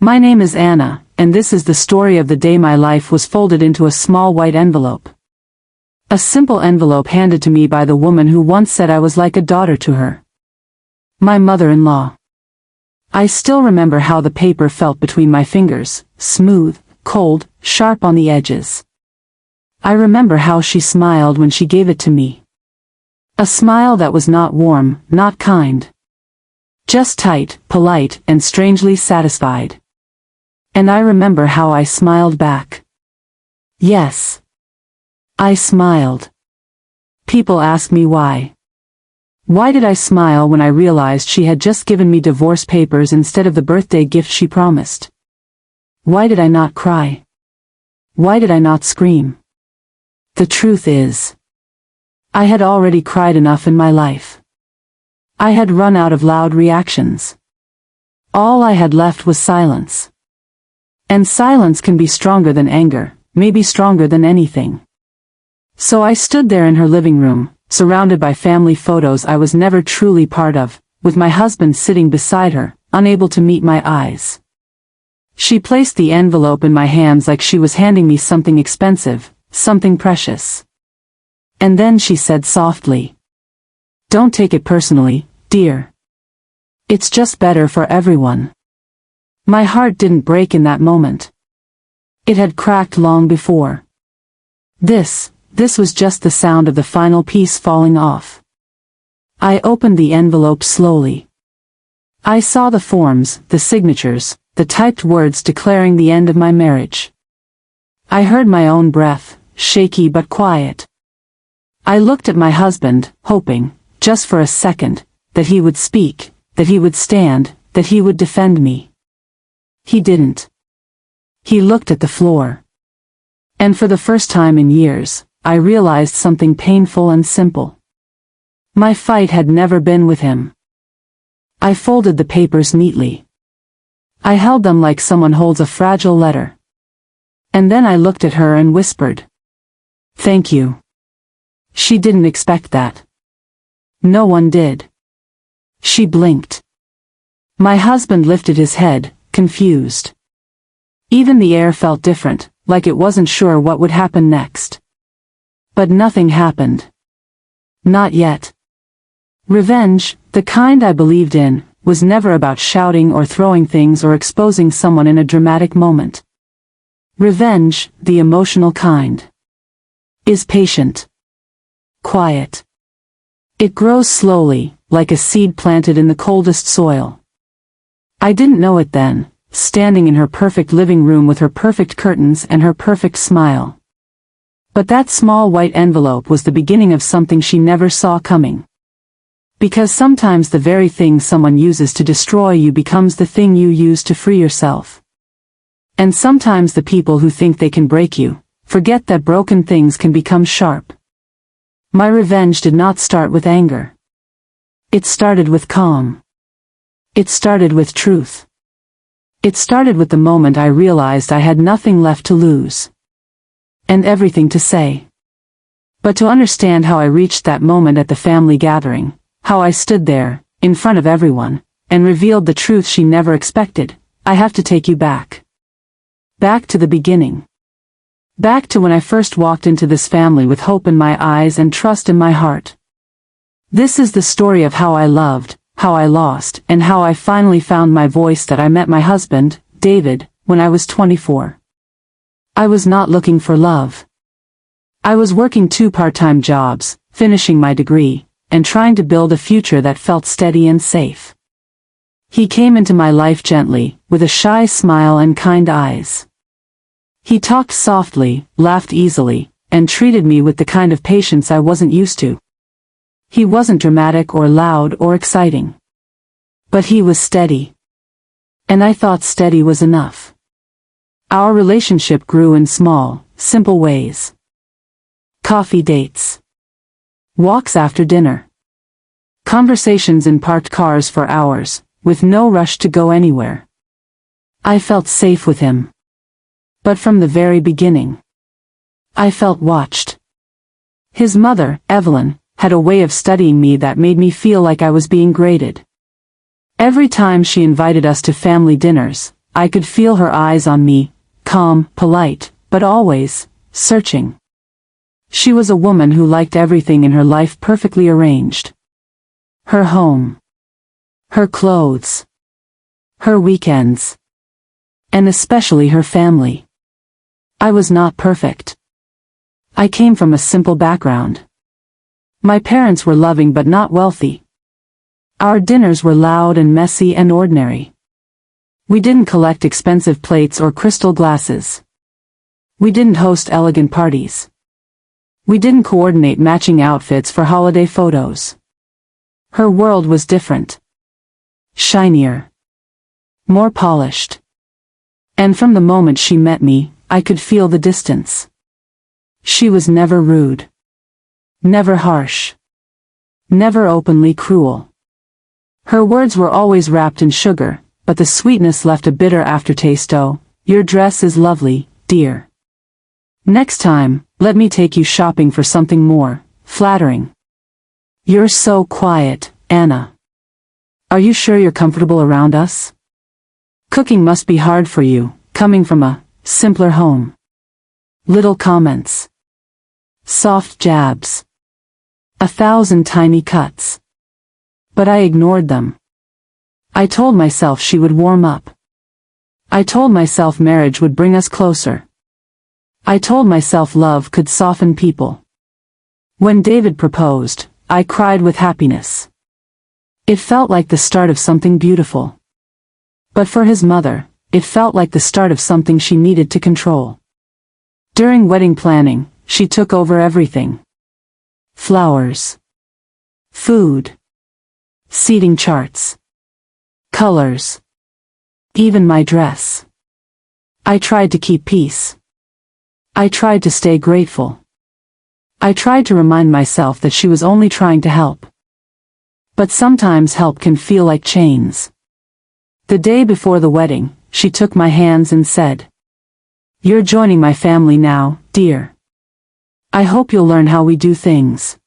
My name is Anna, and this is the story of the day my life was folded into a small white envelope. A simple envelope handed to me by the woman who once said I was like a daughter to her. My mother-in-law. I still remember how the paper felt between my fingers, smooth, cold, sharp on the edges. I remember how she smiled when she gave it to me. A smile that was not warm, not kind. Just tight, polite, and strangely satisfied. And I remember how I smiled back. Yes. I smiled. People ask me why. Why did I smile when I realized she had just given me divorce papers instead of the birthday gift she promised? Why did I not cry? Why did I not scream? The truth is, I had already cried enough in my life. I had run out of loud reactions. All I had left was silence. And silence can be stronger than anger, maybe stronger than anything. So I stood there in her living room, surrounded by family photos I was never truly part of, with my husband sitting beside her, unable to meet my eyes. She placed the envelope in my hands like she was handing me something expensive, something precious. And then she said softly, "Don't take it personally, dear. It's just better for everyone." My heart didn't break in that moment. It had cracked long before. This was just the sound of the final piece falling off. I opened the envelope slowly. I saw the forms, the signatures, the typed words declaring the end of my marriage. I heard my own breath, shaky but quiet. I looked at my husband, hoping, just for a second, that he would speak, that he would stand, that he would defend me. He didn't. He looked at the floor. And for the first time in years, I realized something painful and simple. My fight had never been with him. I folded the papers neatly. I held them like someone holds a fragile letter. And then I looked at her and whispered, "Thank you." She didn't expect that. No one did. She blinked. My husband lifted his head, confused. Even the air felt different, like it wasn't sure what would happen next. But nothing happened. Not yet. Revenge, the kind I believed in, was never about shouting or throwing things or exposing someone in a dramatic moment. Revenge, the emotional kind, is patient. Quiet. It grows slowly, like a seed planted in the coldest soil. I didn't know it then, standing in her perfect living room with her perfect curtains and her perfect smile. But that small white envelope was the beginning of something she never saw coming. Because sometimes the very thing someone uses to destroy you becomes the thing you use to free yourself. And sometimes the people who think they can break you, forget that broken things can become sharp. My revenge did not start with anger. It started with calm. It started with truth. It started with the moment I realized I had nothing left to lose. And everything to say. But to understand how I reached that moment at the family gathering, how I stood there, in front of everyone, and revealed the truth she never expected, I have to take you back. Back to the beginning. Back to when I first walked into this family with hope in my eyes and trust in my heart. This is the story of how I loved, how I lost, and how I finally found my voice that I met my husband, David, when I was 24. I was not looking for love. I was working 2 part-time jobs, finishing my degree, and trying to build a future that felt steady and safe. He came into my life gently, with a shy smile and kind eyes. He talked softly, laughed easily, and treated me with the kind of patience I wasn't used to. He wasn't dramatic or loud or exciting. But he was steady. And I thought steady was enough. Our relationship grew in small, simple ways. Coffee dates. Walks after dinner. Conversations in parked cars for hours, with no rush to go anywhere. I felt safe with him. But from the very beginning, I felt watched. His mother, Evelyn, had a way of studying me that made me feel like I was being graded. Every time she invited us to family dinners, I could feel her eyes on me, calm, polite, but always searching. She was a woman who liked everything in her life perfectly arranged. Her home, her clothes, her weekends, and especially her family. I was not perfect. I came from a simple background. My parents were loving but not wealthy. Our dinners were loud and messy and ordinary. We didn't collect expensive plates or crystal glasses. We didn't host elegant parties. We didn't coordinate matching outfits for holiday photos. Her world was different. Shinier. More polished. And from the moment she met me, I could feel the distance. She was never rude. Never harsh. Never openly cruel. Her words were always wrapped in sugar, but the sweetness left a bitter aftertaste. Oh, your dress is lovely, dear. Next time, let me take you shopping for something more flattering. You're so quiet, Anna. Are you sure you're comfortable around us? Cooking must be hard for you, coming from a simpler home. Little comments. Soft jabs. 1,000 tiny cuts. But I ignored them. I told myself she would warm up. I told myself marriage would bring us closer. I told myself love could soften people. When David proposed, I cried with happiness. It felt like the start of something beautiful. But for his mother, it felt like the start of something she needed to control. During wedding planning, she took over everything. Flowers. Food. Seating charts. Colors. Even my dress. I tried to keep peace. I tried to stay grateful. I tried to remind myself that she was only trying to help. But sometimes help can feel like chains. The day before the wedding, she took my hands and said, "You're joining my family now, dear. I hope you'll learn how we do things."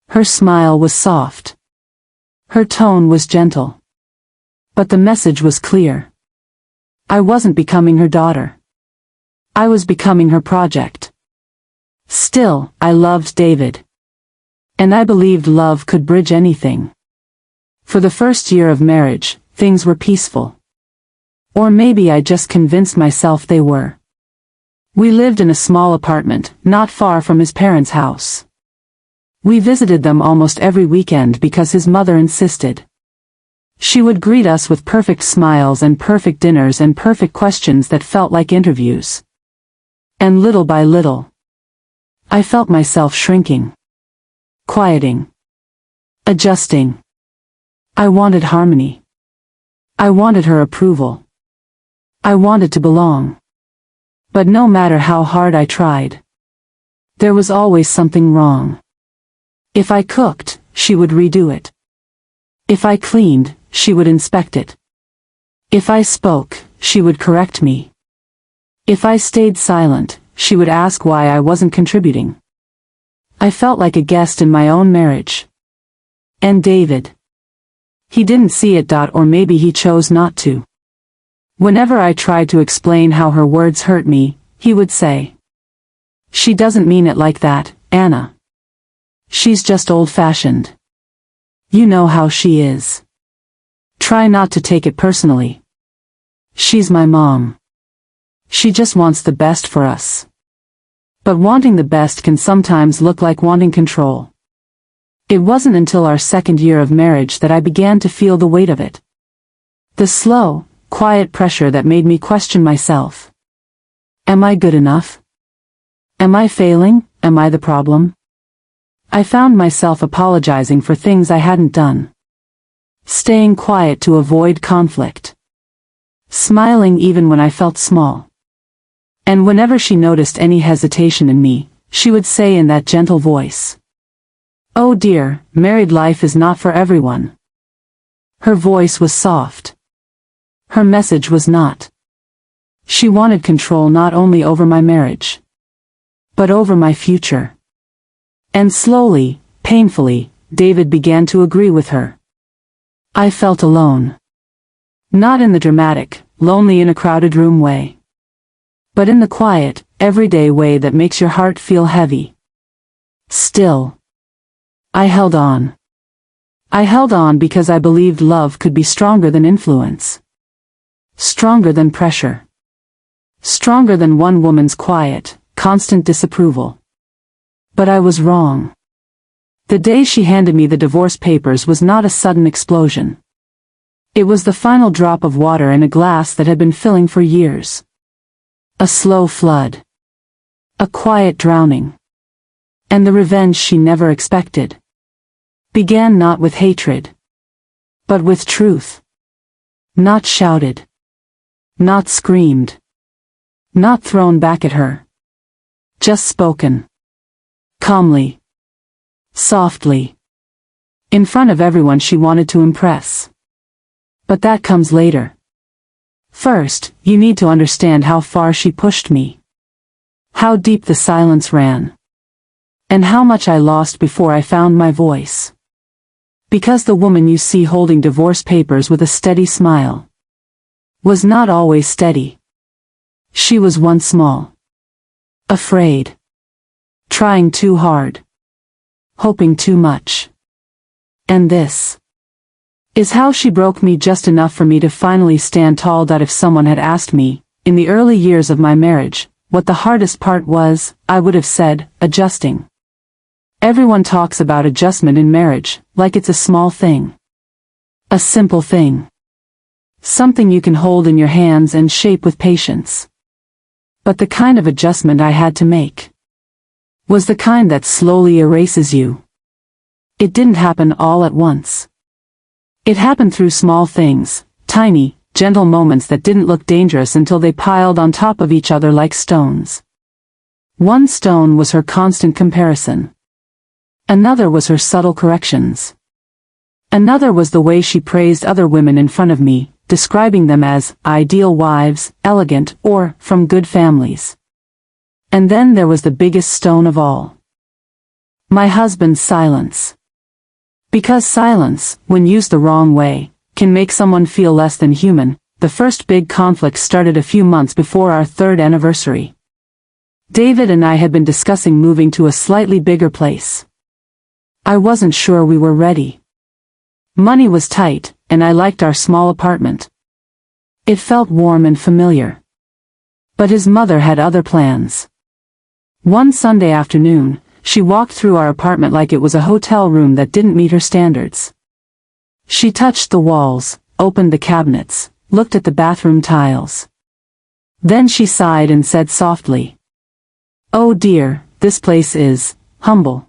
Her smile was soft. Her tone was gentle. But the message was clear. I wasn't becoming her daughter. I was becoming her project. Still, I loved David. And I believed love could bridge anything. For the first year of marriage, things were peaceful. Or maybe I just convinced myself they were. We lived in a small apartment, not far from his parents' house. We visited them almost every weekend because his mother insisted. She would greet us with perfect smiles and perfect dinners and perfect questions that felt like interviews. And little by little, I felt myself shrinking. Quieting. Adjusting. I wanted harmony. I wanted her approval. I wanted to belong. But no matter how hard I tried, there was always something wrong. If I cooked, she would redo it. If I cleaned, she would inspect it. If I spoke, she would correct me. If I stayed silent, she would ask why I wasn't contributing. I felt like a guest in my own marriage. And David. He didn't see it. Or maybe he chose not to. Whenever I tried to explain how her words hurt me, he would say, "She doesn't mean it like that, Anna. She's just old-fashioned. You know how she is. Try not to take it personally. She's my mom. She just wants the best for us." But wanting the best can sometimes look like wanting control. It wasn't until our second year of marriage that I began to feel the weight of it. The slow, quiet pressure that made me question myself. Am I good enough? Am I failing? Am I the problem? I found myself apologizing for things I hadn't done. Staying quiet to avoid conflict. Smiling even when I felt small. And whenever she noticed any hesitation in me, she would say in that gentle voice, "Oh dear, married life is not for everyone." Her voice was soft. Her message was not. She wanted control not only over my marriage, but over my future. And slowly, painfully, David began to agree with her. I felt alone. Not in the dramatic, lonely in a crowded room way. But in the quiet, everyday way that makes your heart feel heavy. Still, I held on. I held on because I believed love could be stronger than influence. Stronger than pressure. Stronger than one woman's quiet, constant disapproval. But I was wrong. The day she handed me the divorce papers was not a sudden explosion. It was the final drop of water in a glass that had been filling for years. A slow flood. A quiet drowning. And the revenge she never expected began not with hatred, but with truth. Not shouted. Not screamed. Not thrown back at her. Just spoken. Calmly. Softly. In front of everyone she wanted to impress. But that comes later. First, you need to understand how far she pushed me. How deep the silence ran. And how much I lost before I found my voice. Because the woman you see holding divorce papers with a steady smile was not always steady. She was once small. Afraid. Trying too hard. Hoping too much. And this is how she broke me just enough for me to finally stand tall. That if someone had asked me, in the early years of my marriage, what the hardest part was, I would have said, adjusting. Everyone talks about adjustment in marriage, like it's a small thing. A simple thing. Something you can hold in your hands and shape with patience. But the kind of adjustment I had to make was the kind that slowly erases you. It didn't happen all at once. It happened through small things, tiny, gentle moments that didn't look dangerous until they piled on top of each other like stones. One stone was her constant comparison. Another was her subtle corrections. Another was the way she praised other women in front of me, describing them as ideal wives, elegant, or from good families. And then there was the biggest stone of all. My husband's silence. Because silence, when used the wrong way, can make someone feel less than human. The first big conflict started a few months before our 3rd anniversary. David and I had been discussing moving to a slightly bigger place. I wasn't sure we were ready. Money was tight, and I liked our small apartment. It felt warm and familiar. But his mother had other plans. One Sunday afternoon, she walked through our apartment like it was a hotel room that didn't meet her standards. She touched the walls, opened the cabinets, looked at the bathroom tiles. Then she sighed and said softly, "Oh dear, this place is humble.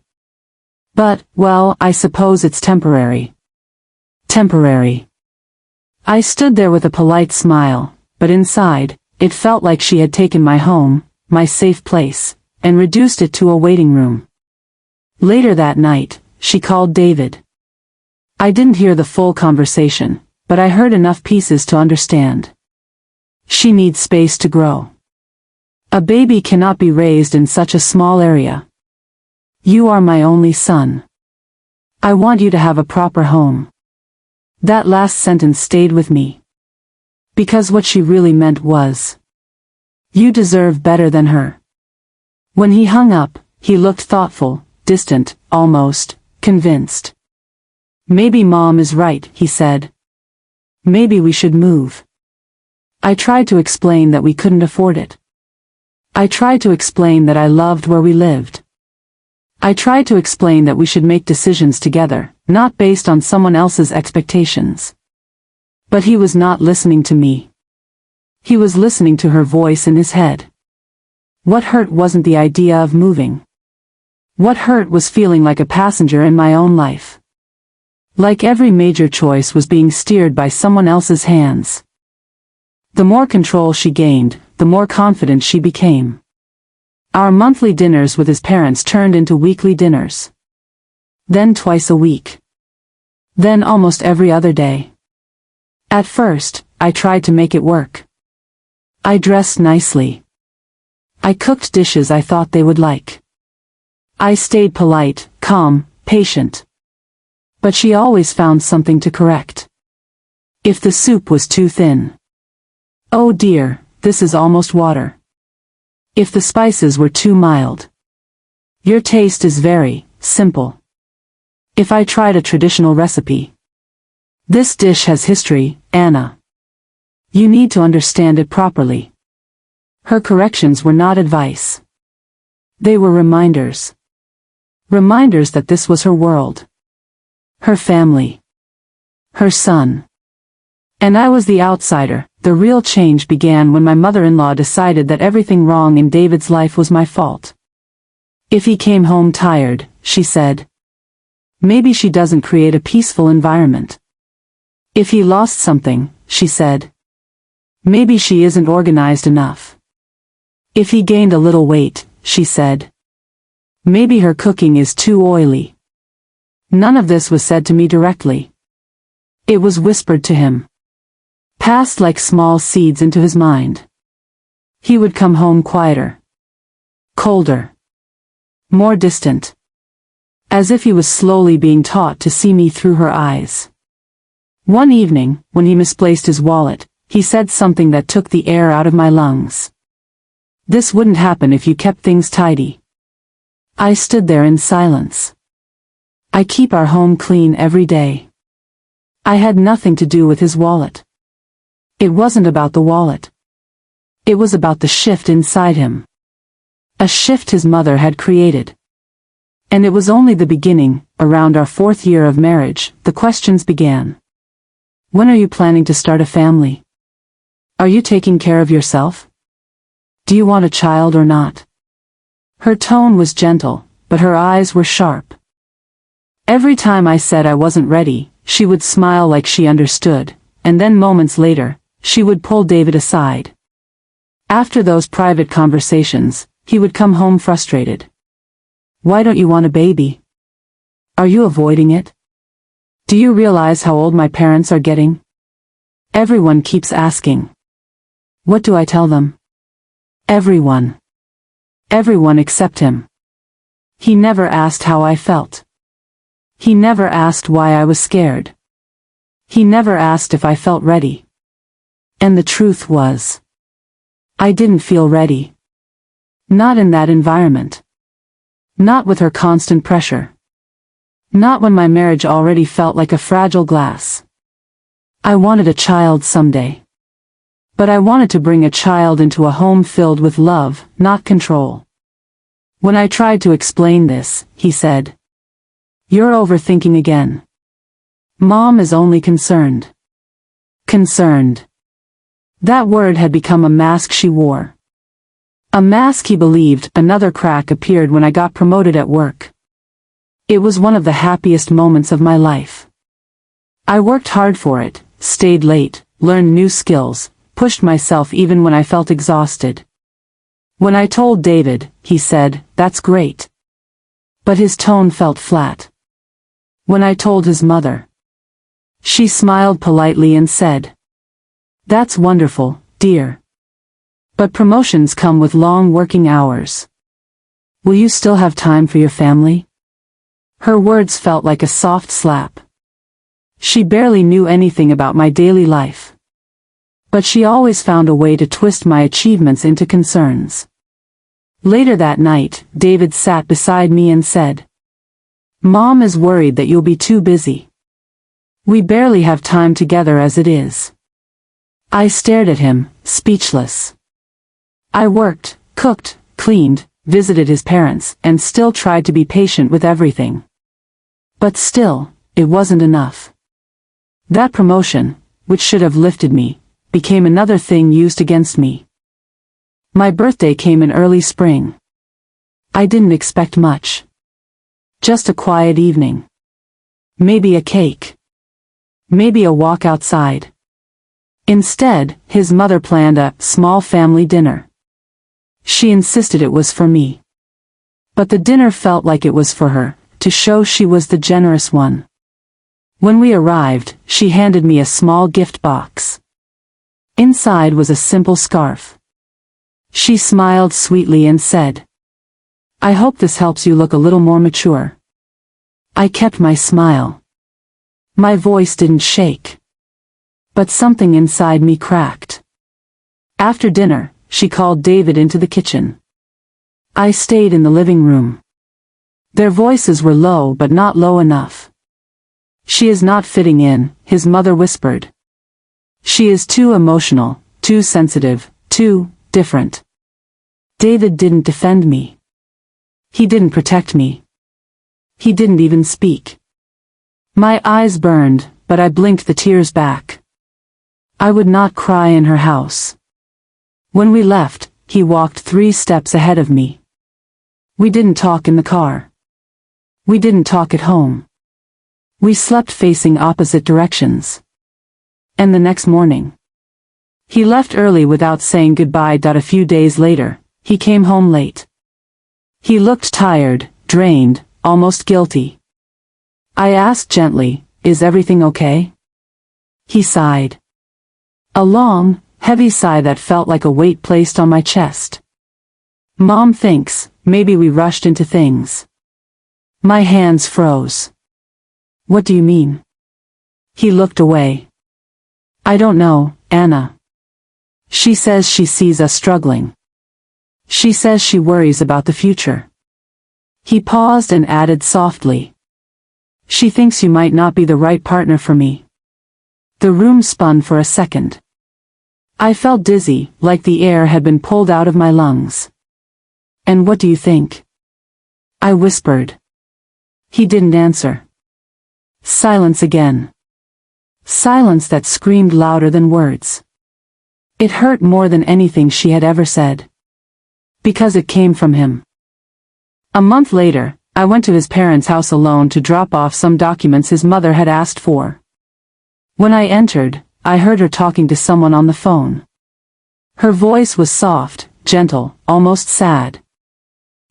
But, well, I suppose it's temporary." Temporary. I stood there with a polite smile, but inside, it felt like she had taken my home, my safe place, and reduced it to a waiting room. Later that night, she called David. I didn't hear the full conversation, but I heard enough pieces to understand. She needs space to grow. A baby cannot be raised in such a small area. You are my only son. I want you to have a proper home. That last sentence stayed with me. Because what she really meant was, you deserve better than her. When he hung up, he looked thoughtful, distant, almost convinced. Maybe Mom is right, he said. Maybe we should move. I tried to explain that we couldn't afford it. I tried to explain that I loved where we lived. I tried to explain that we should make decisions together, not based on someone else's expectations. But he was not listening to me. He was listening to her voice in his head. What hurt wasn't the idea of moving. What hurt was feeling like a passenger in my own life. Like every major choice was being steered by someone else's hands. The more control she gained, the more confident she became. Our monthly dinners with his parents turned into weekly dinners. Then twice a week. Then almost every other day. At first, I tried to make it work. I dressed nicely. I cooked dishes I thought they would like. I stayed polite, calm, patient. But she always found something to correct. If the soup was too thin. Oh dear, this is almost water. If the spices were too mild. Your taste is very simple. If I tried a traditional recipe. This dish has history, Anna. You need to understand it properly. Her corrections were not advice. They were reminders. Reminders that this was her world. Her family. Her son. And I was the outsider. The real change began when my mother-in-law decided that everything wrong in David's life was my fault. If he came home tired, she said. Maybe she doesn't create a peaceful environment. If he lost something, she said. Maybe she isn't organized enough. If he gained a little weight, she said. Maybe her cooking is too oily. None of this was said to me directly. It was whispered to him. Passed like small seeds into his mind. He would come home quieter. Colder. More distant. As if he was slowly being taught to see me through her eyes. One evening, when he misplaced his wallet, he said something that took the air out of my lungs. This wouldn't happen if you kept things tidy. I stood there in silence. I keep our home clean every day. I had nothing to do with his wallet. It wasn't about the wallet. It was about the shift inside him. A shift his mother had created. And it was only the beginning. Around our 4th year of marriage, the questions began. When are you planning to start a family? Are you taking care of yourself? Do you want a child or not? Her tone was gentle, but her eyes were sharp. Every time I said I wasn't ready, she would smile like she understood, and then moments later, she would pull David aside. After those private conversations, he would come home frustrated. Why don't you want a baby? Are you avoiding it? Do you realize how old my parents are getting? Everyone keeps asking. What do I tell them? Everyone. Everyone except him. He never asked how I felt. He never asked why I was scared. He never asked if I felt ready. And the truth was, I didn't feel ready. Not in that environment. Not with her constant pressure. Not when my marriage already felt like a fragile glass. I wanted a child someday. But I wanted to bring a child into a home filled with love, not control. When I tried to explain this, he said, "You're overthinking again. Mom is only concerned." Concerned. That word had become a mask she wore. A mask he believed. Another crack appeared when I got promoted at work. It was one of the happiest moments of my life. I worked hard for it, stayed late, learned new skills, pushed myself even when I felt exhausted. When I told David, he said, "That's great." But his tone felt flat. When I told his mother, she smiled politely and said, "That's wonderful, dear. But promotions come with long working hours. Will you still have time for your family?" Her words felt like a soft slap. She barely knew anything about my daily life. But she always found a way to twist my achievements into concerns. Later that night, David sat beside me and said, "Mom is worried that you'll be too busy. We barely have time together as it is." I stared at him, speechless. I worked, cooked, cleaned, visited his parents, and still tried to be patient with everything. But still, it wasn't enough. That promotion, which should have lifted me, became another thing used against me. My birthday came in early spring. I didn't expect much. Just a quiet evening. Maybe a cake. Maybe a walk outside. Instead, his mother planned a small family dinner. She insisted it was for me. But the dinner felt like it was for her, to show she was the generous one. When we arrived, she handed me a small gift box. Inside was a simple scarf. She smiled sweetly and said, "I hope this helps you look a little more mature." I kept my smile. My voice didn't shake. But something inside me cracked. After dinner, she called David into the kitchen. I stayed in the living room. Their voices were low but not low enough. "She is not fitting in," his mother whispered. "She is too emotional, too sensitive, too different." David didn't defend me. He didn't protect me. He didn't even speak. My eyes burned, but I blinked the tears back. I would not cry in her house. When we left, he walked 3 steps ahead of me. We didn't talk in the car. We didn't talk at home. We slept facing opposite directions. And the next morning, he left early without saying goodbye. A few days later, he came home late. He looked tired, drained, almost guilty. I asked gently, "Is everything okay?" He sighed. A long, heavy sigh that felt like a weight placed on my chest. "Mom thinks, maybe we rushed into things." My hands froze. "What do you mean?" He looked away. "I don't know, Anna. She says she sees us struggling. She says she worries about the future." He paused and added softly, "She thinks you might not be the right partner for me." The room spun for a second. I felt dizzy, like the air had been pulled out of my lungs. "And what do you think?" I whispered. He didn't answer. Silence again. Silence that screamed louder than words. It hurt more than anything she had ever said. Because it came from him. A month later, I went to his parents' house alone to drop off some documents his mother had asked for. When I entered, I heard her talking to someone on the phone. Her voice was soft, gentle, almost sad.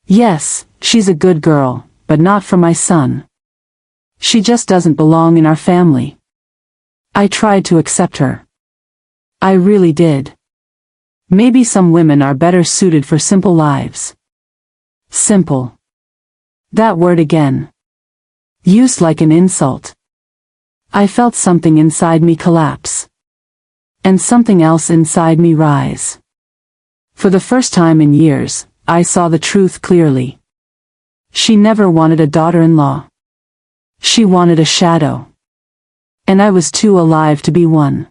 "Yes, she's a good girl, but not for my son. She just doesn't belong in our family." I tried to accept her. I really did. Maybe some women are better suited for simple lives. Simple. That word again. Used like an insult. I felt something inside me collapse. And something else inside me rise. For the first time in years, I saw the truth clearly. She never wanted a daughter-in-law. She wanted a shadow. And I was too alive to be one.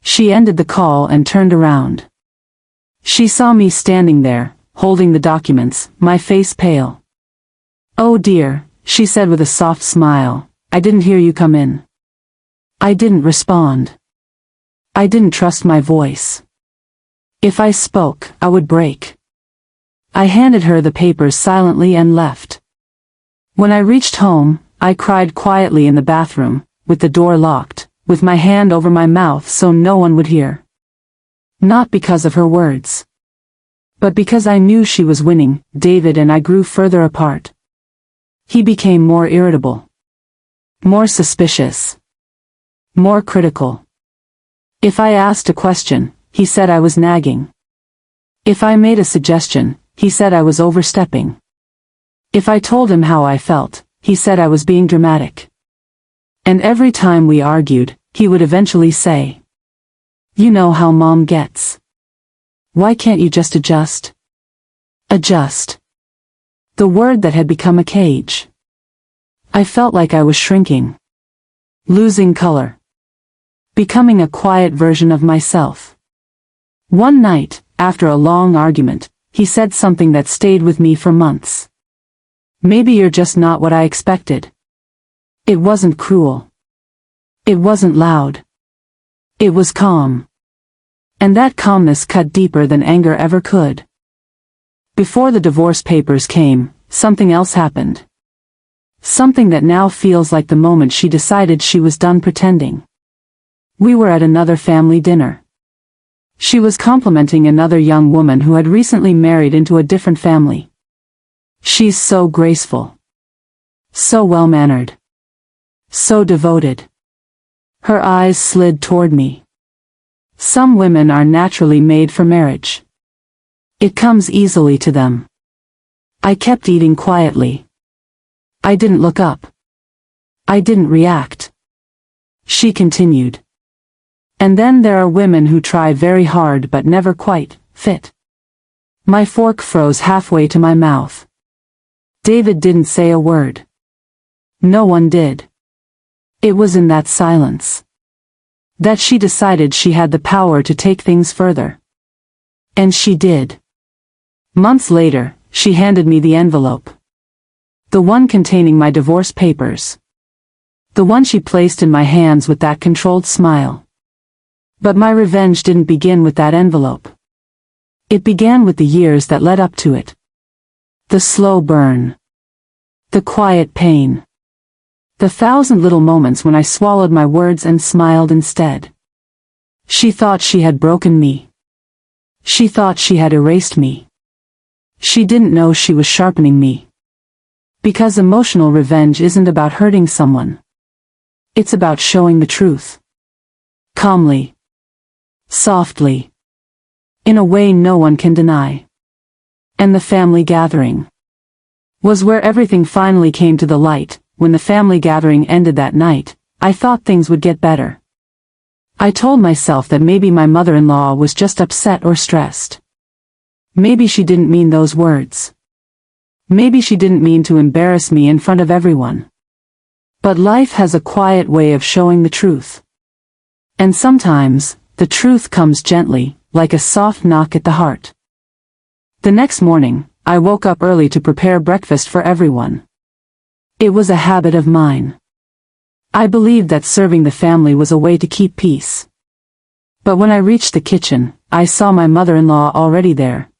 She ended the call and turned around. She saw me standing there, holding the documents, my face pale. "Oh dear," she said with a soft smile, "I didn't hear you come in." I didn't respond. I didn't trust my voice. If I spoke, I would break. I handed her the papers silently and left. When I reached home, I cried quietly in the bathroom, with the door locked, with my hand over my mouth so no one would hear. Not because of her words. But because I knew she was winning. David and I grew further apart. He became more irritable. More suspicious. More critical. If I asked a question, he said I was nagging. If I made a suggestion, he said I was overstepping. If I told him how I felt, he said I was being dramatic. And every time we argued, he would eventually say, "You know how Mom gets. Why can't you just adjust?" Adjust. The word that had become a cage. I felt like I was shrinking. Losing color. Becoming a quiet version of myself. One night, after a long argument, he said something that stayed with me for months. "Maybe you're just not what I expected." It wasn't cruel. It wasn't loud. It was calm. And that calmness cut deeper than anger ever could. Before the divorce papers came, something else happened. Something that now feels like the moment she decided she was done pretending. We were at another family dinner. She was complimenting another young woman who had recently married into a different family. "She's so graceful. So well-mannered. So devoted." Her eyes slid toward me. "Some women are naturally made for marriage. It comes easily to them." I kept eating quietly. I didn't look up. I didn't react. She continued. And then there are women who try very hard but never quite fit. My fork froze halfway to my mouth. David didn't say a word. No one did. It was in that silence that she decided she had the power to take things further. And she did. Months later, she handed me the envelope. The one containing my divorce papers. The one she placed in my hands with that controlled smile. But my revenge didn't begin with that envelope. It began with the years that led up to it. The slow burn. The quiet pain. The 1,000 little moments when I swallowed my words and smiled instead. She thought she had broken me. She thought she had erased me. She didn't know she was sharpening me. Because emotional revenge isn't about hurting someone. It's about showing the truth. Calmly. Softly. In a way no one can deny. And the family gathering was where everything finally came to the light. When the family gathering ended that night, I thought things would get better. I told myself that maybe my mother-in-law was just upset or stressed. Maybe she didn't mean those words. Maybe she didn't mean to embarrass me in front of everyone. But life has a quiet way of showing the truth. And sometimes, the truth comes gently, like a soft knock at the heart. The next morning, I woke up early to prepare breakfast for everyone. It was a habit of mine. I believed that serving the family was a way to keep peace. But when I reached the kitchen, I saw my mother-in-law already there.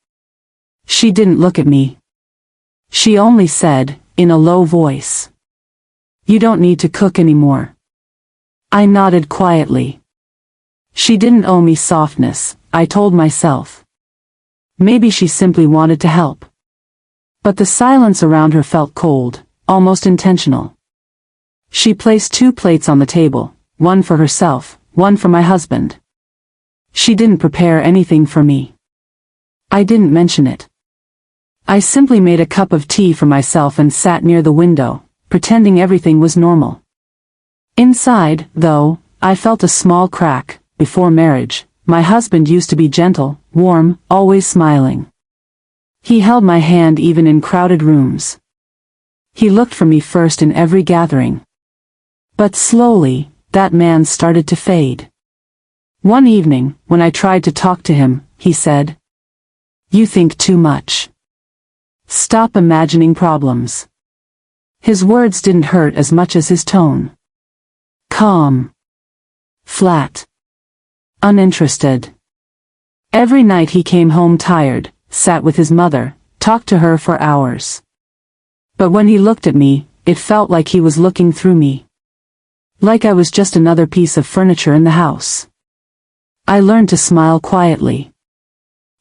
She didn't look at me. She only said, in a low voice, "You don't need to cook anymore." I nodded quietly. She didn't owe me softness, I told myself. Maybe she simply wanted to help. But the silence around her felt cold, almost intentional. She placed 2 plates on the table, one for herself, one for my husband. She didn't prepare anything for me. I didn't mention it. I simply made a cup of tea for myself and sat near the window, pretending everything was normal. Inside, though, I felt a small crack. Before marriage, my husband used to be gentle, warm, always smiling. He held my hand even in crowded rooms. He looked for me first in every gathering. But slowly, that man started to fade. One evening, when I tried to talk to him, he said, "You think too much. Stop imagining problems." His words didn't hurt as much as his tone. Calm. Flat. Uninterested. Every night he came home tired, sat with his mother, talked to her for hours. But when he looked at me, it felt like he was looking through me. Like I was just another piece of furniture in the house. I learned to smile quietly.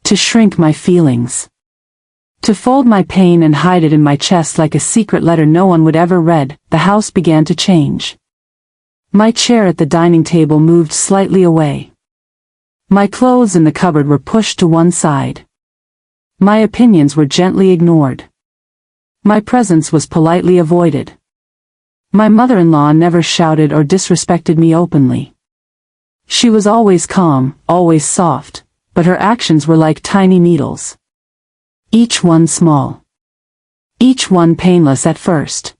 To shrink my feelings. To fold my pain and hide it in my chest like a secret letter no one would ever read. The house began to change. My chair at the dining table moved slightly away. My clothes in the cupboard were pushed to one side. My opinions were gently ignored. My presence was politely avoided. My mother-in-law never shouted or disrespected me openly. She was always calm, always soft, but her actions were like tiny needles. Each one small. Each one painless at first.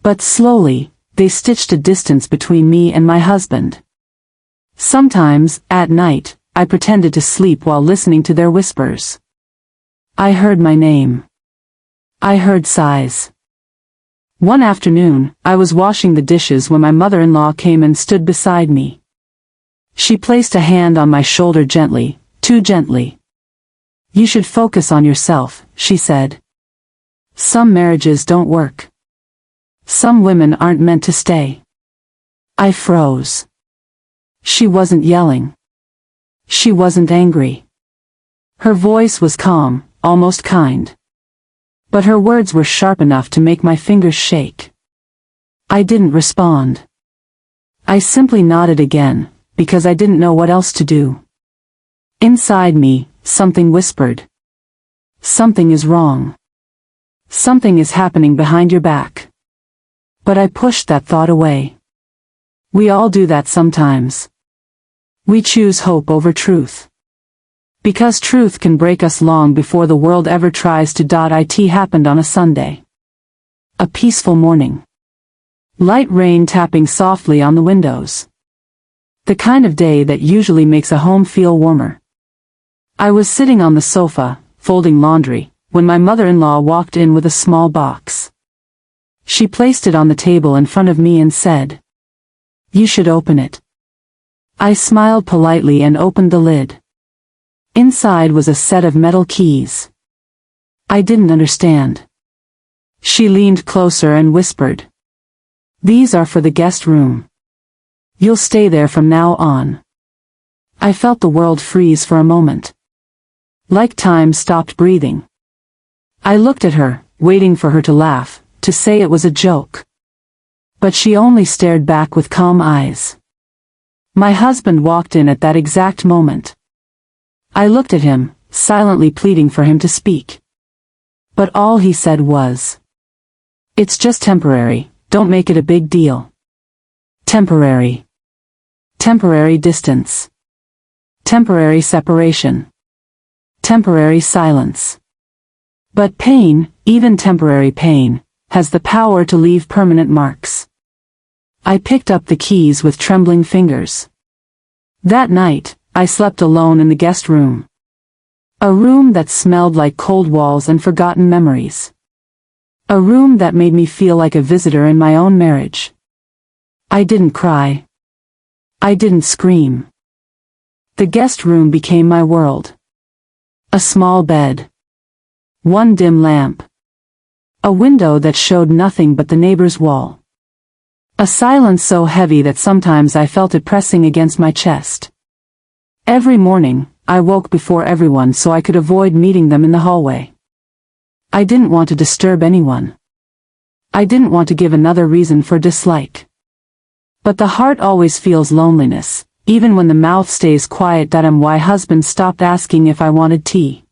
But slowly, they stitched a distance between me and my husband. Sometimes, at night, I pretended to sleep while listening to their whispers. I heard my name. I heard sighs. One afternoon, I was washing the dishes when my mother-in-law came and stood beside me. She placed a hand on my shoulder gently, too gently. "You should focus on yourself," she said. "Some marriages don't work. Some women aren't meant to stay." I froze. She wasn't yelling. She wasn't angry. Her voice was calm, almost kind. But her words were sharp enough to make my fingers shake. I didn't respond. I simply nodded again, because I didn't know what else to do. Inside me, something whispered. Something is wrong. Something is happening behind your back. But I pushed that thought away. We all do that sometimes. We choose hope over truth. Because truth can break us long before the world ever tries to. It happened on a Sunday. A peaceful morning. Light rain tapping softly on the windows. The kind of day that usually makes a home feel warmer. I was sitting on the sofa, folding laundry, when my mother-in-law walked in with a small box. She placed it on the table in front of me and said, "You should open it." I smiled politely and opened the lid. Inside was a set of metal keys. I didn't understand. She leaned closer and whispered, "These are for the guest room. You'll stay there from now on." I felt the world freeze for a moment. Like time stopped breathing. I looked at her, waiting for her to laugh, to say it was a joke. But she only stared back with calm eyes. My husband walked in at that exact moment. I looked at him, silently pleading for him to speak. But all he said was, "It's just temporary, don't make it a big deal." Temporary. Temporary distance. Temporary separation. Temporary silence. But pain, even temporary pain, has the power to leave permanent marks. I picked up the keys with trembling fingers. That night, I slept alone in the guest room. A room that smelled like cold walls and forgotten memories. A room that made me feel like a visitor in my own marriage. I didn't cry. I didn't scream. The guest room became my world. A small bed. One dim lamp. A window that showed nothing but the neighbor's wall. A silence so heavy that sometimes I felt it pressing against my chest. Every morning, I woke before everyone so I could avoid meeting them in the hallway. I didn't want to disturb anyone. I didn't want to give another reason for dislike. But the heart always feels loneliness, even when the mouth stays quiet. My husband stopped asking if I wanted tea.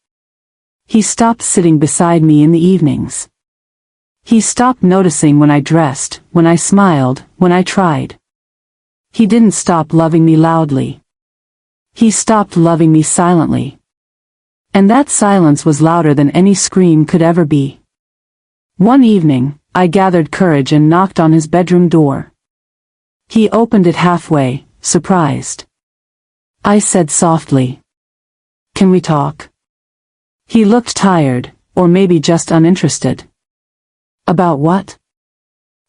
He stopped sitting beside me in the evenings. He stopped noticing when I dressed, when I smiled, when I tried. He didn't stop loving me loudly. He stopped loving me silently. And that silence was louder than any scream could ever be. One evening, I gathered courage and knocked on his bedroom door. He opened it halfway, surprised. I said softly, "Can we talk?" He looked tired, or maybe just uninterested. "About what?"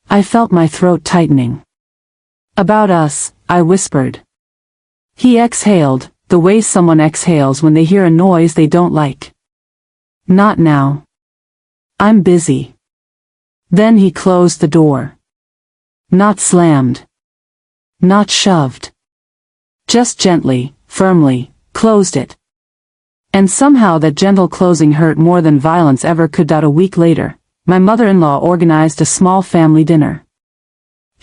I felt my throat tightening. "About us," I whispered. He exhaled, the way someone exhales when they hear a noise they don't like. "Not now. I'm busy." Then he closed the door. Not slammed. Not shoved. Just gently, firmly, closed it. And somehow that gentle closing hurt more than violence ever could. A week later, my mother-in-law organized a small family dinner.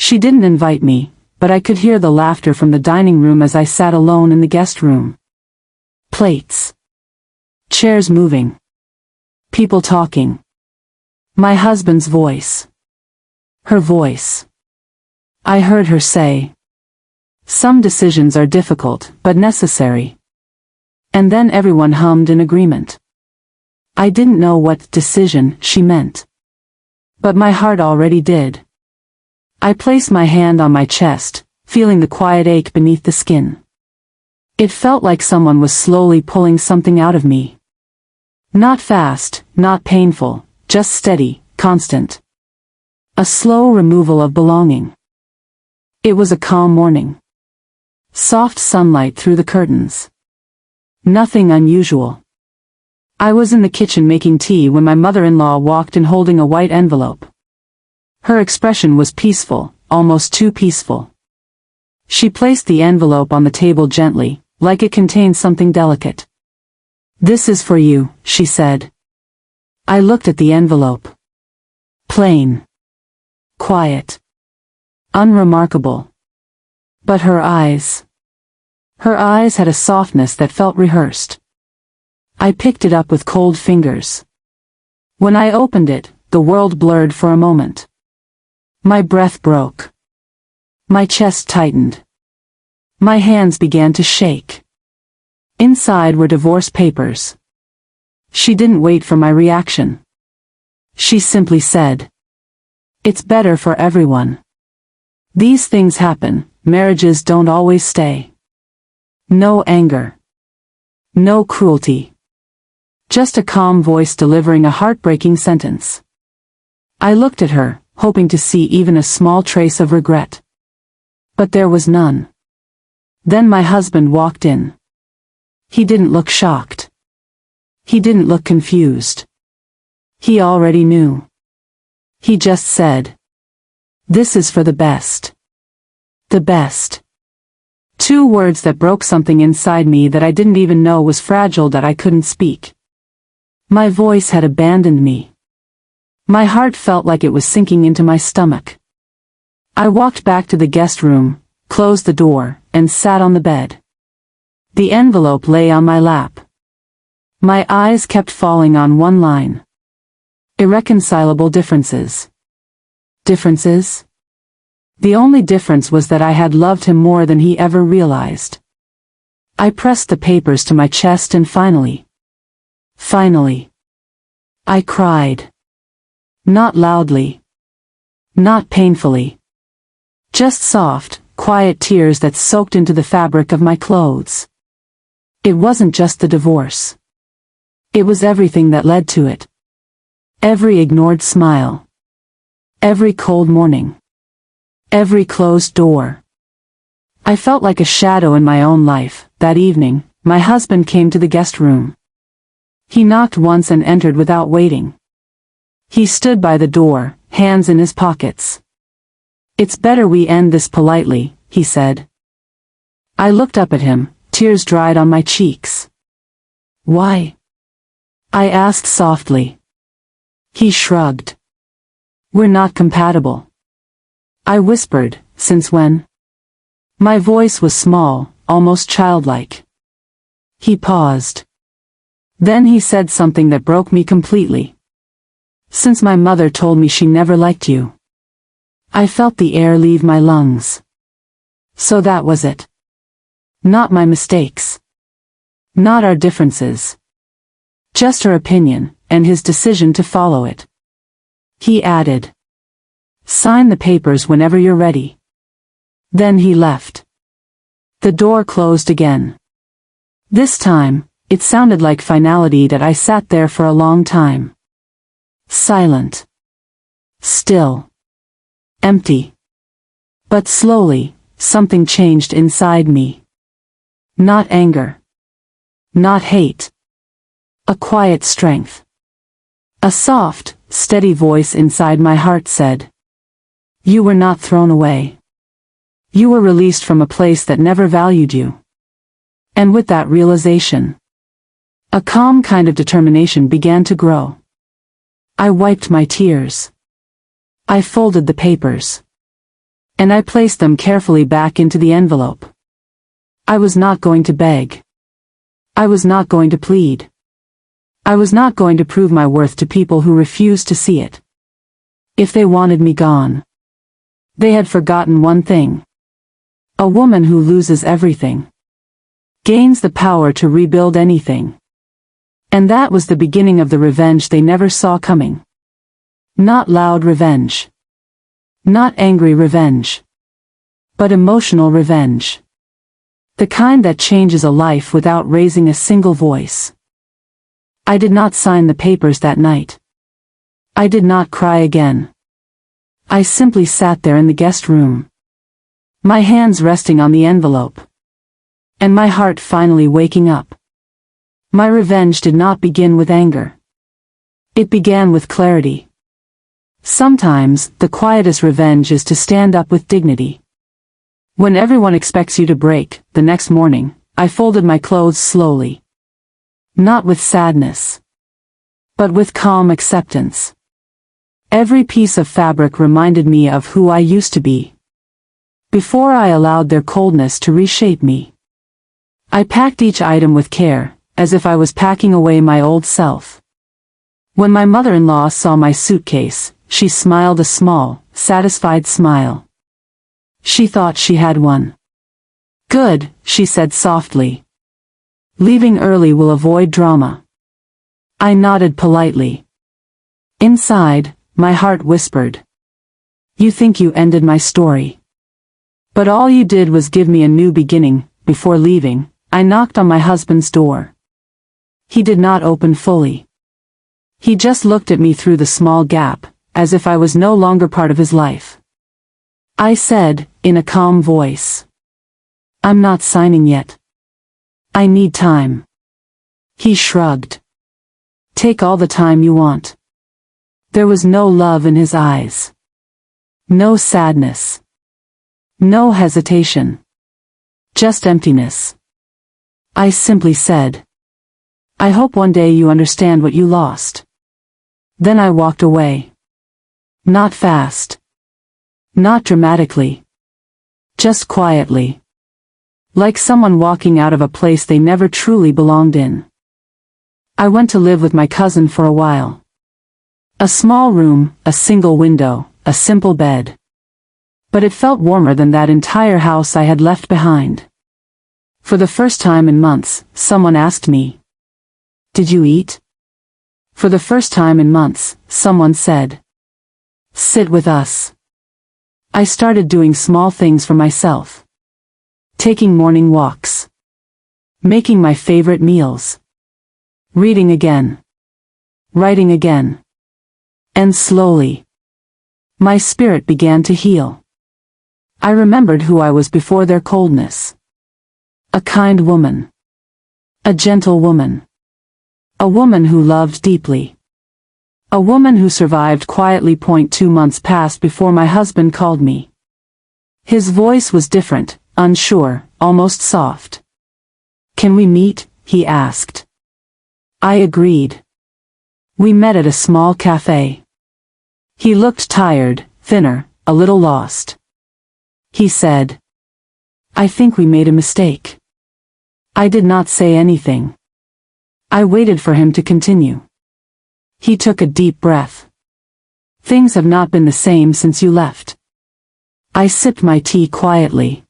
She didn't invite me, but I could hear the laughter from the dining room as I sat alone in the guest room. Plates. Chairs moving. People talking. My husband's voice. Her voice. I heard her say, "Some decisions are difficult, but necessary." And then everyone hummed in agreement. I didn't know what decision she meant. But my heart already did. I placed my hand on my chest, feeling the quiet ache beneath the skin. It felt like someone was slowly pulling something out of me. Not fast, not painful, just steady, constant. A slow removal of belonging. It was a calm morning. Soft sunlight through the curtains. Nothing unusual. I was in the kitchen making tea when my mother-in-law walked in holding a white envelope. Her expression was peaceful, almost too peaceful. She placed the envelope on the table gently, like it contained something delicate. "This is for you," she said. I looked at the envelope. Plain. Quiet. Unremarkable. But her eyes. Her eyes had a softness that felt rehearsed. I picked it up with cold fingers. When I opened it, the world blurred for a moment. My breath broke. My chest tightened. My hands began to shake. Inside were divorce papers. She didn't wait for my reaction. She simply said, "It's better for everyone. These things happen, marriages don't always stay." No anger. No cruelty. Just a calm voice delivering a heartbreaking sentence. I looked at her, hoping to see even a small trace of regret. But there was none. Then my husband walked in. He didn't look shocked. He didn't look confused. He already knew. He just said, "This is for the best." The best. Two words that broke something inside me that I didn't even know was fragile, that I couldn't speak. My voice had abandoned me. My heart felt like it was sinking into my stomach. I walked back to the guest room, closed the door, and sat on the bed. The envelope lay on my lap. My eyes kept falling on one line. Irreconcilable differences. Differences? The only difference was that I had loved him more than he ever realized. I pressed the papers to my chest and finally, I cried. Not loudly. Not painfully. Just soft, quiet tears that soaked into the fabric of my clothes. It wasn't just the divorce. It was everything that led to it. Every ignored smile. Every cold morning. Every closed door. I felt like a shadow in my own life. That evening, my husband came to the guest room. He knocked once and entered without waiting. He stood by the door, hands in his pockets. "It's better we end this politely," he said. I looked up at him, tears dried on my cheeks. "Why?" I asked softly. He shrugged. "We're not compatible." I whispered, "Since when?" My voice was small, almost childlike. He paused. Then he said something that broke me completely. "Since my mother told me she never liked you." I felt the air leave my lungs. So that was it. Not my mistakes. Not our differences. Just her opinion, and his decision to follow it. He added, "Sign the papers whenever you're ready." Then he left. The door closed again. This time, it sounded like finality that I sat there for a long time. Silent. Still. Empty. But slowly, something changed inside me. Not anger. Not hate. A quiet strength. A soft, steady voice inside my heart said, "You were not thrown away. You were released from a place that never valued you." And with that realization, a calm kind of determination began to grow. I wiped my tears. I folded the papers. And I placed them carefully back into the envelope. I was not going to beg. I was not going to plead. I was not going to prove my worth to people who refused to see it. If they wanted me gone, they had forgotten one thing. A woman who loses everything gains the power to rebuild anything. And that was the beginning of the revenge they never saw coming. Not loud revenge. Not angry revenge. But emotional revenge. The kind that changes a life without raising a single voice. I did not sign the papers that night. I did not cry again. I simply sat there in the guest room. My hands resting on the envelope. And my heart finally waking up. My revenge did not begin with anger. It began with clarity. Sometimes, the quietest revenge is to stand up with dignity. When everyone expects you to break, the next morning, I folded my clothes slowly. Not with sadness. But with calm acceptance. Every piece of fabric reminded me of who I used to be. Before I allowed their coldness to reshape me. I packed each item with care, as if I was packing away my old self. When my mother-in-law saw my suitcase, she smiled a small, satisfied smile. She thought she had one Good, she said softly. Leaving early will avoid drama. I nodded politely. Inside, my heart whispered. You think you ended my story. But all you did was give me a new beginning. Before leaving, I knocked on my husband's door. He did not open fully. He just looked at me through the small gap, as if I was no longer part of his life. I said, in a calm voice. I'm not signing yet. I need time. He shrugged. Take all the time you want. There was no love in his eyes. No sadness. No hesitation. Just emptiness. I simply said. I hope one day you understand what you lost. Then I walked away. Not fast. Not dramatically. Just quietly. Like someone walking out of a place they never truly belonged in. I went to live with my cousin for a while. A small room, a single window, a simple bed. But it felt warmer than that entire house I had left behind. For the first time in months, someone asked me, Did you eat? For the first time in months, someone said, Sit with us. I started doing small things for myself. Taking morning walks. Making my favorite meals. Reading again. Writing again. And slowly, my spirit began to heal. I remembered who I was before their coldness. A kind woman. A gentle woman. A woman who loved deeply. A woman who survived quietly. 2 months passed before my husband called me. His voice was different, unsure, almost soft. Can we meet? He asked. I agreed. We met at a small cafe. He looked tired, thinner, a little lost. He said, I think we made a mistake. I did not say anything. I waited for him to continue. He took a deep breath. Things have not been the same since you left. I sipped my tea quietly.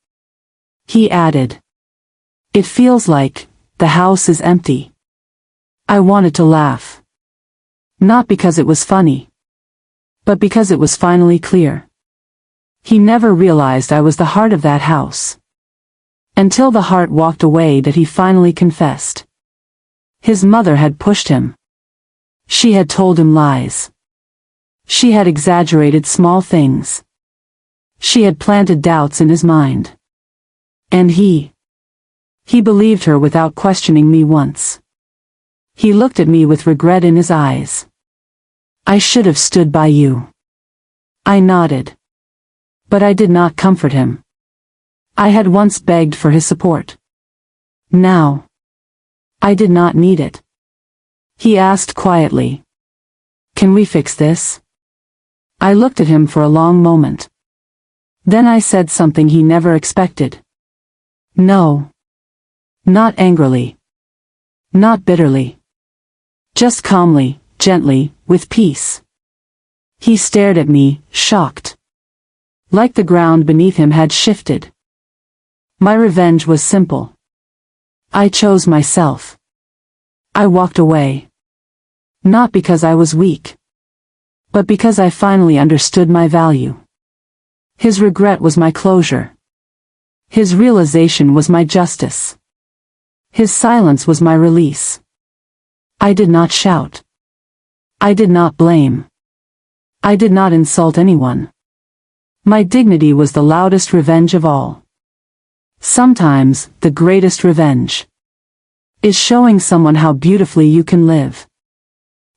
He added, It feels like the house is empty. I wanted to laugh. Not because it was funny, but because it was finally clear. He never realized I was the heart of that house. Until the heart walked away that he finally confessed. His mother had pushed him. She had told him lies. She had exaggerated small things. She had planted doubts in his mind. And he believed her without questioning me once. He looked at me with regret in his eyes. I should have stood by you. I nodded. But I did not comfort him. I had once begged for his support. Now, I did not need it. He asked quietly, Can we fix this? I looked at him for a long moment. Then I said something he never expected. No. Not angrily. Not bitterly. Just calmly, gently, with peace. He stared at me, shocked. Like the ground beneath him had shifted. My revenge was simple. I chose myself. I walked away. Not because I was weak, but because I finally understood my value. His regret was my closure. His realization was my justice. His silence was my release. I did not shout. I did not blame. I did not insult anyone. My dignity was the loudest revenge of all. Sometimes, the greatest revenge is showing someone how beautifully you can live.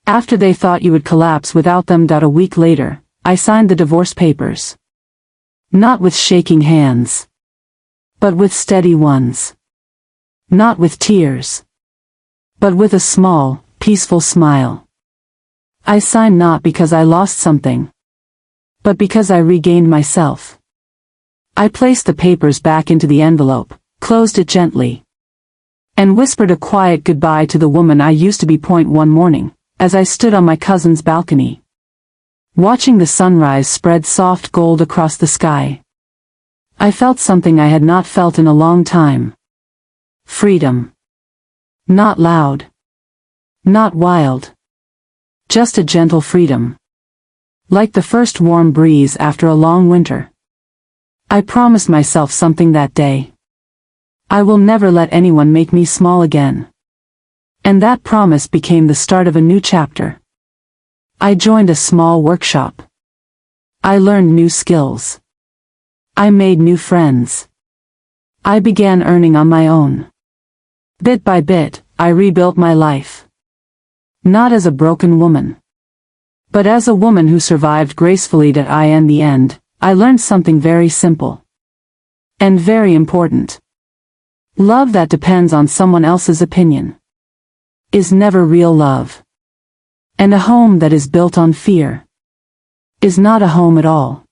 After they thought you would collapse without them. A week later, I signed the divorce papers. Not with shaking hands, but with steady ones. Not with tears, but with a small, peaceful smile. I signed not because I lost something, but because I regained myself. I placed the papers back into the envelope, closed it gently, and whispered a quiet goodbye to the woman I used to be. One morning, as I stood on my cousin's balcony, watching the sunrise spread soft gold across the sky, I felt something I had not felt in a long time. Freedom. Not loud. Not wild. Just a gentle freedom. Like the first warm breeze after a long winter. I promised myself something that day. I will never let anyone make me small again. And that promise became the start of a new chapter. I joined a small workshop. I learned new skills. I made new friends. I began earning on my own. Bit by bit, I rebuilt my life. Not as a broken woman, but as a woman who survived gracefully to the end. I learned something very simple. And very important. Love that depends on someone else's opinion is never real love. And a home that is built on fear is not a home at all.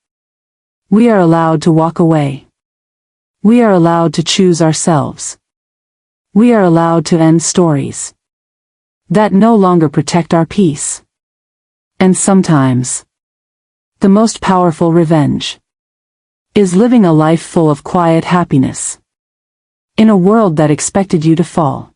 We are allowed to walk away. We are allowed to choose ourselves. We are allowed to end stories that no longer protect our peace. And sometimes, the most powerful revenge is living a life full of quiet happiness in a world that expected you to fall.